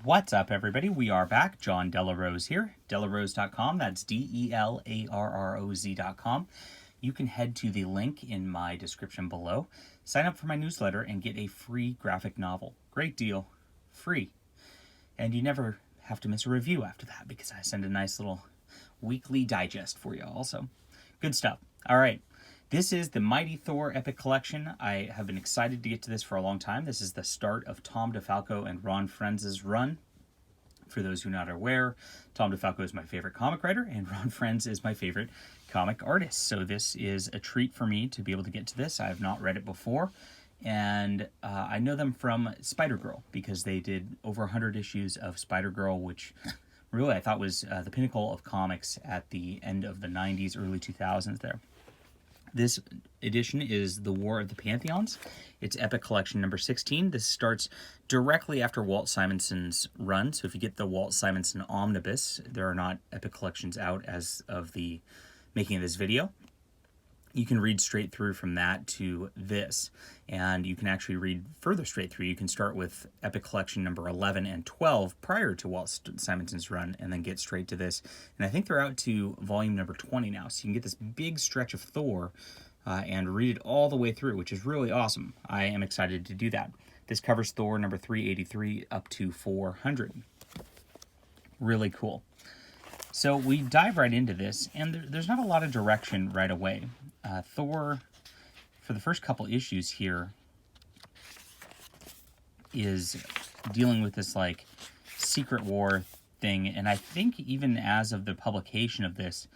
What's up, everybody? We are back. John Delarose here. Delarose.com. That's DELARROZ.com. You can head to the link in my description below. Sign up for my newsletter and get a free graphic novel. Great deal. Free. And you never have to miss a review after that because I send a nice little weekly digest for you also. Good stuff. All right. This is the Mighty Thor Epic Collection. I have been excited to get to this for a long time. This is the start of Tom DeFalco and Ron Frenz' run. For those who are not aware, Tom DeFalco is my favorite comic writer, and Ron Frenz is my favorite comic artist. So this is a treat for me to be able to get to this. I have not read it before, and I know them from Spider-Girl because they did over 100 issues of Spider-Girl, which really I thought was the pinnacle of comics at the end of the 90s, early 2000s there. This edition is The War of the Pantheons. It's Epic Collection number 16. This starts directly after Walt Simonson's run. So if you get the Walt Simonson Omnibus, there are not Epic Collections out as of the making of this video. You can read straight through from that to this, and you can actually read further straight through. You can start with Epic Collection number 11 and 12 prior to Walt Simonson's run, and then get straight to this. And I think they're out to volume number 20 now, so you can get this big stretch of Thor and read it all the way through, which is really awesome. I am excited to do that. This covers Thor number 383 up to 400. Really cool. So we dive right into this, and there's not a lot of direction right away. Thor, for the first couple issues here, is dealing with this, like, secret war thing, and I think even as of the publication of this,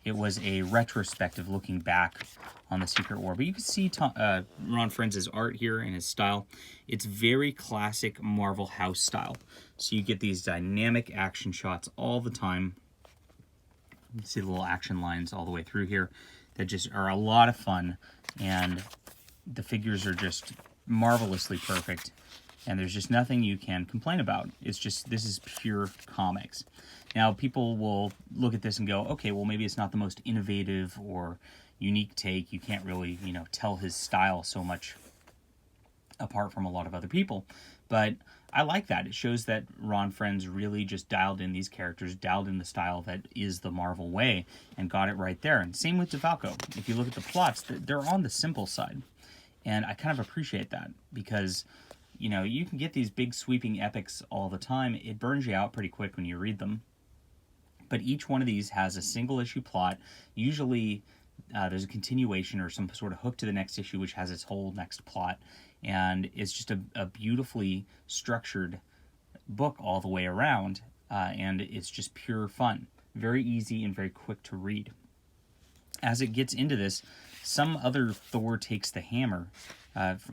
it was a retrospective looking back on the secret war. But you can see Ron Frenz's art here and his style. It's very classic Marvel House style. So you get these dynamic action shots all the time. You see the little action lines all the way through here that just are a lot of fun, and the figures are just marvelously perfect, and there's just nothing you can complain about. It's just, this is pure comics. Now, people will look at this and go, okay, well, maybe it's not the most innovative or unique take. You can't really, tell his style so much apart from a lot of other people. But I like that. It shows that Ron Frenz really just dialed in these characters, dialed in the style that is the Marvel way, and got it right there. And same with DeFalco. If you look at the plots, they're on the simple side. And I kind of appreciate that because, you can get these big sweeping epics all the time. It burns you out pretty quick when you read them. But each one of these has a single issue plot. Usually there's a continuation or some sort of hook to the next issue, which has its whole next plot. And it's just a beautifully structured book all the way around, and it's just pure fun. Very easy and very quick to read. As it gets into this, some other Thor takes the hammer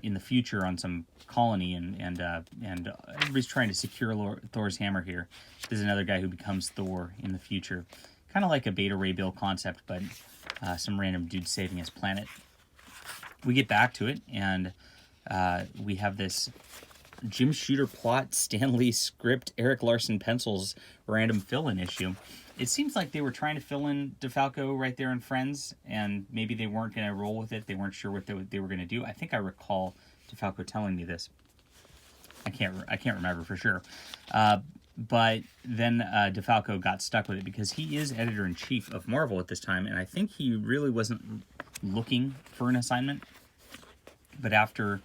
in the future on some colony, and everybody's trying to secure Thor's hammer here. There's another guy who becomes Thor in the future. Kind of like a Beta Ray Bill concept, but some random dude saving his planet. We get back to it, and we have this Jim Shooter plot, Stan Lee script, Eric Larson pencils, random fill-in issue. It seems like they were trying to fill in DeFalco right there in Friends, and maybe they weren't going to roll with it. They weren't sure what they were going to do. I think I recall DeFalco telling me this. I can't remember for sure. But then DeFalco got stuck with it because he is editor-in-chief of Marvel at this time, and I think he really wasn't looking for an assignment. But after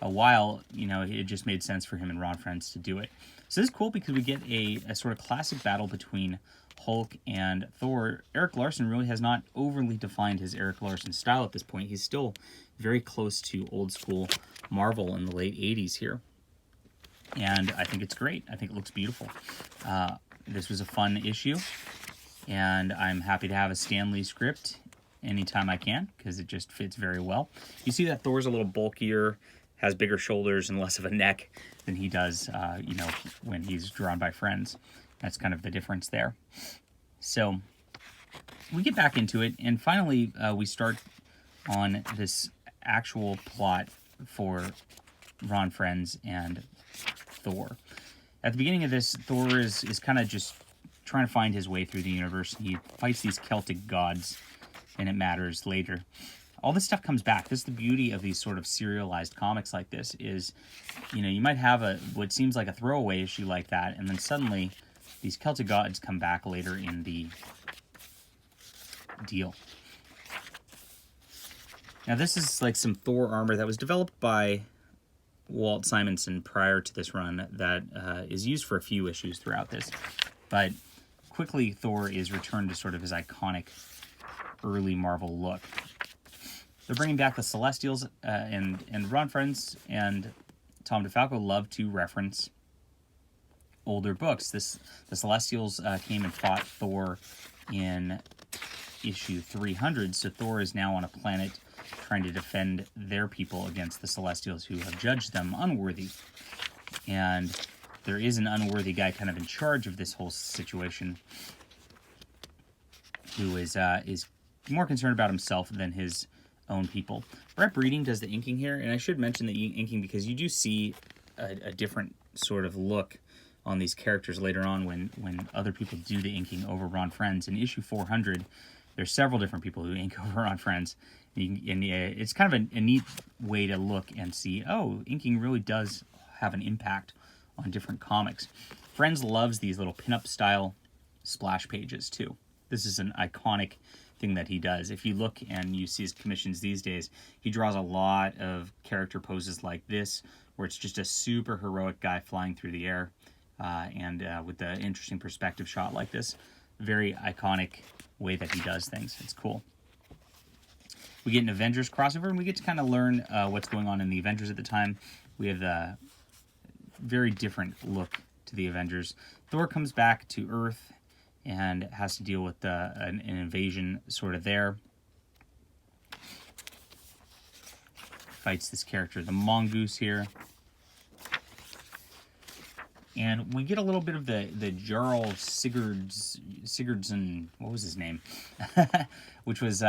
a while, it just made sense for him and Ron Frenz to do it. So this is cool because we get a sort of classic battle between Hulk and Thor. Eric Larson really has not overly defined his Eric Larson style at this point. He's still very close to old school Marvel in the late 80s here. And I think it's great. I think it looks beautiful. This was a fun issue, and I'm happy to have a Stan Lee script anytime I can because it just fits very well. You see that Thor's a little bulkier, has bigger shoulders and less of a neck than he does, when he's drawn by Friends. That's kind of the difference there. So we get back into it, and finally we start on this actual plot for Ron Frenz and Thor. At the beginning of this, Thor is kind of just trying to find his way through the universe. He fights these Celtic gods, and it matters later. all this stuff comes back. This is the beauty of these sort of serialized comics like this is, you know, you might have what seems like a throwaway issue like that, and then suddenly these Celtic gods come back later in the deal. Now this is like some Thor armor that was developed by Walt Simonson prior to this run that is used for a few issues throughout this. But quickly Thor is returned to sort of his iconic early Marvel look. They're bringing back the Celestials, and Ron Frenz and Tom DeFalco love to reference older books. The Celestials came and fought Thor in issue 300, so Thor is now on a planet trying to defend their people against the Celestials who have judged them unworthy. And there is an unworthy guy kind of in charge of this whole situation who is more concerned about himself than his own people. Brett Breeding does the inking here, and I should mention the inking because you do see a different sort of look on these characters later on when other people do the inking over Ron Frenz. In issue 400, there's several different people who ink over Ron Frenz, and it's kind of a neat way to look and see, oh, inking really does have an impact on different comics. Frenz loves these little pinup style splash pages too. This is an iconic thing that he does. If you look and you see his commissions these days, he draws a lot of character poses like this, where it's just a super heroic guy flying through the air, and with the interesting perspective shot like this. Very iconic way that he does things. It's cool. We get an Avengers crossover, and we get to kind of learn what's going on in the Avengers at the time. We have a very different look to the Avengers. Thor comes back to Earth and has to deal with an invasion sort of there. Fights this character, the Mongoose here. And we get a little bit of the Jarl Sigurdsson, what was his name? Which was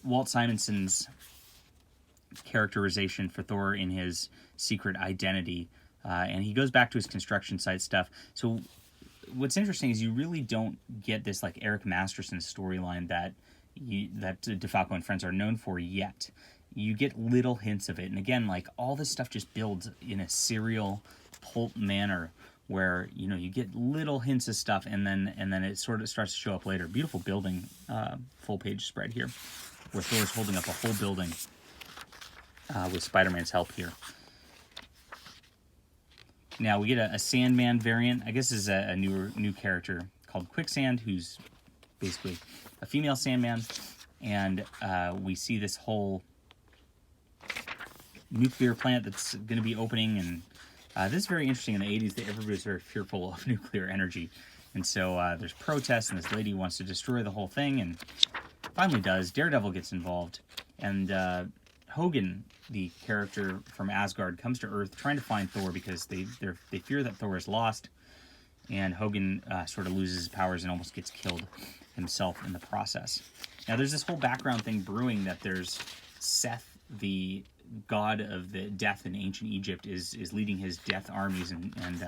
Walt Simonson's characterization for Thor in his secret identity. And he goes back to his construction site stuff. So what's interesting is you really don't get this like Eric Masterson storyline that DeFalco and Frenz are known for yet. You get little hints of it. And again, like all this stuff just builds in a serial pulp manner where, you know, you get little hints of stuff and then it sort of starts to show up later. Beautiful building full page spread here where Thor's holding up a whole building with Spider-Man's help here. Now we get a Sandman variant. I guess this is a new character called Quicksand, who's basically a female Sandman. And we see this whole nuclear plant that's going to be opening. And this is very interesting in the 80s that everybody's very fearful of nuclear energy. And so there's protests, and this lady wants to destroy the whole thing, and finally does. Daredevil gets involved. And Hogan, the character from Asgard, comes to Earth trying to find Thor because they fear that Thor is lost, and Hogan sort of loses his powers and almost gets killed himself in the process. Now there's this whole background thing brewing that there's Seth, the god of the death in ancient Egypt, is leading his death armies and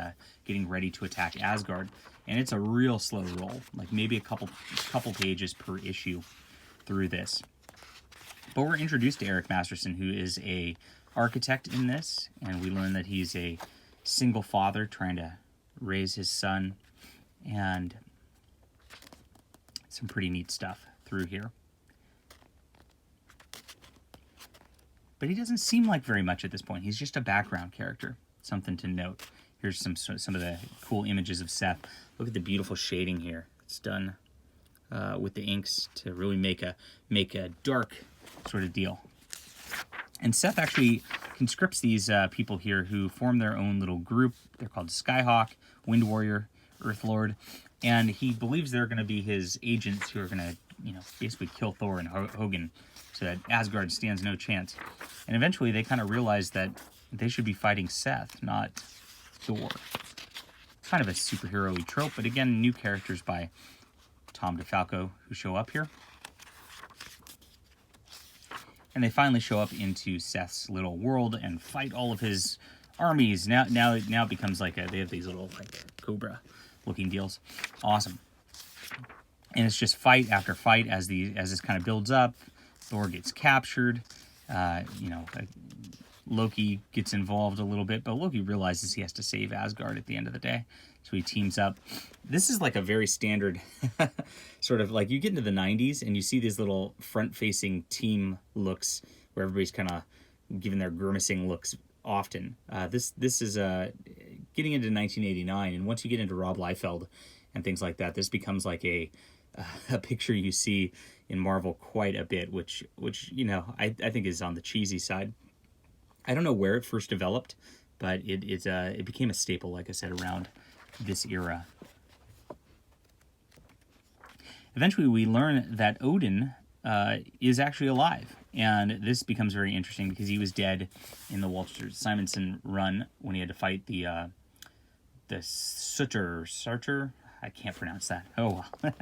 getting ready to attack Asgard, and it's a real slow roll, like maybe a couple pages per issue through this. But we're introduced to Eric Masterson, who is a architect in this, and we learn that he's a single father trying to raise his son, and some pretty neat stuff through here. But he doesn't seem like very much at this point. He's just a background character. Something to note. Here's some of the cool images of Seth. Look at the beautiful shading here. It's done with the inks to really make a dark sort of deal. And Seth actually conscripts these people here who form their own little group. They're called Skyhawk, Wind Warrior, Earth Lord, and he believes they're going to be his agents who are going to, you know, basically kill Thor and Hogan so that Asgard stands no chance. And eventually they kind of realize that they should be fighting Seth, not Thor. Kind of a superhero-y trope, but again, new characters by Tom DeFalco who show up here. And they finally show up into Seth's little world and fight all of his armies. Now it becomes like they have these little like Cobra looking deals. Awesome. And it's just fight after fight as this kind of builds up. Thor gets captured. Loki gets involved a little bit, but Loki realizes he has to save Asgard at the end of the day. So he teams up. This is like a very standard sort of like you get into the 90s and you see these little front-facing team looks where everybody's kind of giving their grimacing looks often. This is getting into 1989, and once you get into Rob Liefeld and things like that, this becomes like a picture you see in Marvel quite a bit, which I think is on the cheesy side. I don't know where it first developed, but it became a staple, like I said, around this era. Eventually, we learn that Odin is actually alive, and this becomes very interesting because he was dead in the Walter Simonson run when he had to fight the Surtur. I can't pronounce that. Oh, well.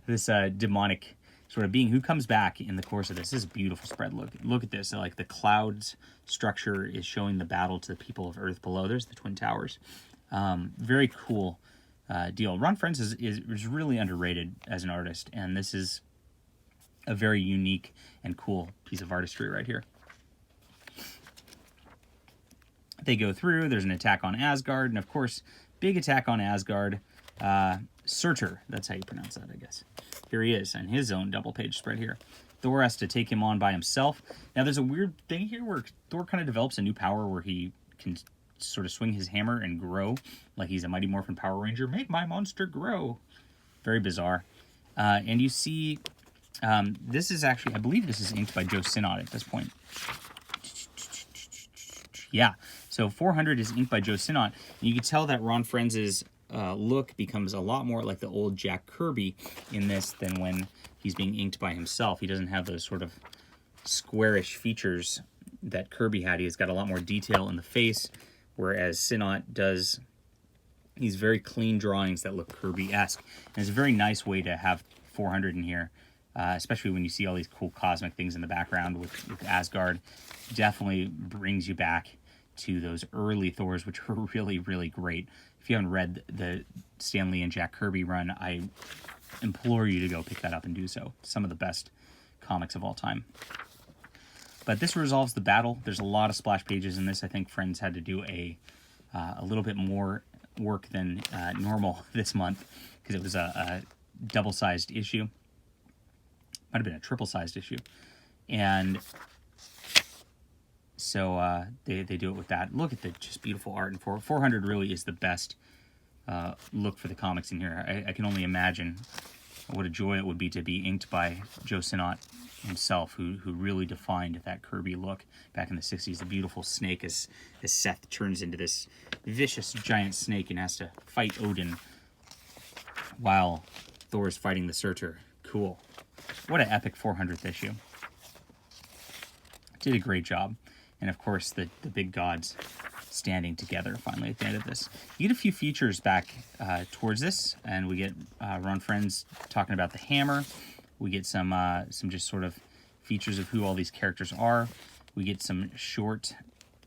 This demonic sort of being who comes back in the course of this. This is a beautiful spread. Look at this. So, like the clouds structure is showing the battle to the people of Earth below. There's the Twin Towers. Very cool deal. Ron Frenz is really underrated as an artist, and this is a very unique and cool piece of artistry right here. They go through. There's an attack on Asgard, and of course, big attack on Asgard. Surtur, that's how you pronounce that, I guess. Here he is, and his own double-page spread here. Thor has to take him on by himself. Now, there's a weird thing here where Thor kind of develops a new power where he can sort of swing his hammer and grow, like he's a Mighty Morphin Power Ranger. Make my monster grow. Very bizarre. And you see, this is actually, I believe this is inked by Joe Sinnott at this point. Yeah, so 400 is inked by Joe Sinnott. And you can tell that Ron Frenz's look becomes a lot more like the old Jack Kirby in this than when he's being inked by himself. He doesn't have those sort of squarish features that Kirby had. He's got a lot more detail in the face, whereas Sinnott does these very clean drawings that look Kirby-esque. And it's a very nice way to have 400 in here, especially when you see all these cool cosmic things in the background with Asgard. Definitely brings you back to those early Thors, which were really, really great. If you haven't read the Stan Lee and Jack Kirby run, I implore you to go pick that up and do so. Some of the best comics of all time. But this resolves the battle. There's a lot of splash pages in this. I think Friends had to do a little bit more work than normal this month because it was a double-sized issue. Might have been a triple-sized issue. And so they do it with that. Look at the just beautiful art. And 400 really is the best look for the comics in here. I can only imagine what a joy it would be to be inked by Joe Sinnott himself, who really defined that Kirby look back in the 60s. The beautiful snake as Seth turns into this vicious giant snake and has to fight Odin while Thor is fighting the Surtur. Cool. What an epic 400th issue. Did a great job. And of course, the big gods standing together finally at the end of this. You get a few features back towards this, and we get Ron Frenz talking about the hammer. We get some just sort of features of who all these characters are. We get some short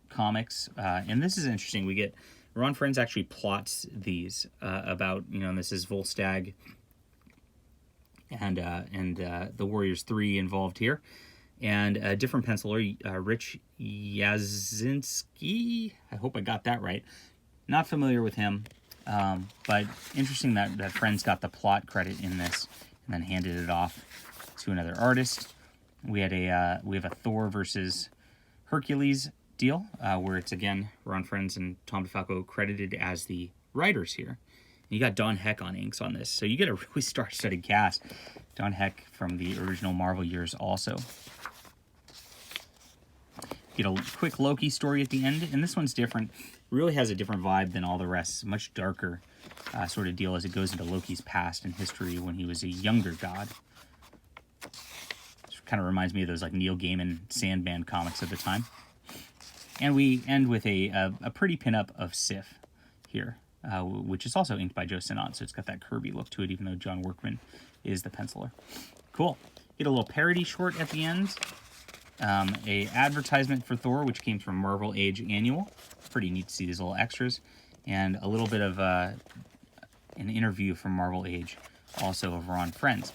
comics, and this is interesting. We get Ron Frenz actually plots these about, and this is Volstagg and the Warriors 3 involved here. And a different penciler, Rich Yazinski. I hope I got that right. Not familiar with him, but interesting that Frenz got the plot credit in this and then handed it off to another artist. We have a Thor versus Hercules deal, where it's again Ron Frenz and Tom DeFalco credited as the writers here. And you got Don Heck on inks on this, so you get a really star-studded cast. Don Heck from the original Marvel years also. Get a quick Loki story at the end, and this one's different. Really has a different vibe than all the rest. Much darker sort of deal as it goes into Loki's past and history when he was a younger god. It kind of reminds me of those like Neil Gaiman Sandman comics at the time. And we end with a pretty pinup of Sif here, which is also inked by Joe Sinnott, so it's got that Kirby look to it, even though John Workman is the penciler. Cool. Get a little parody short at the end. A advertisement for Thor, which came from Marvel Age Annual. Pretty neat to see these little extras. And a little bit of an interview from Marvel Age, also of Ron Frenz.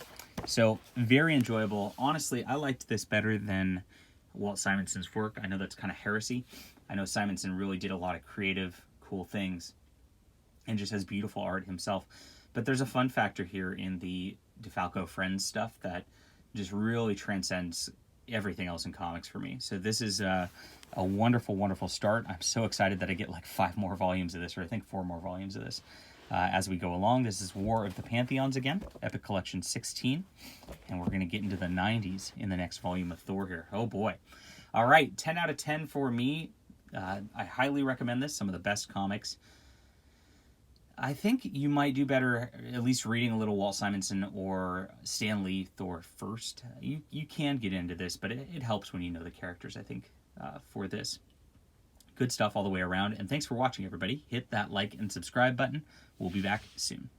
So very enjoyable. Honestly, I liked this better than Walt Simonson's work. I know that's kind of heresy. I know Simonson really did a lot of creative, cool things and just has beautiful art himself. But there's a fun factor here in the DeFalco Friends stuff that just really transcends everything else in comics for me. So this is a wonderful, wonderful start. I'm so excited that I get like 5 more volumes of this, or I think 4 more volumes of this. As we go along, this is War of the Pantheons again, Epic Collection 16, and we're going to get into the 90s in the next volume of Thor here. Oh boy. All right, 10 out of 10 for me. I highly recommend this, some of the best comics. I think you might do better at least reading a little Walt Simonson or Stan Lee Thor first. You can get into this, but it helps when you know the characters, I think, for this. Good stuff all the way around, and thanks for watching, everybody. Hit that like and subscribe button. We'll be back soon.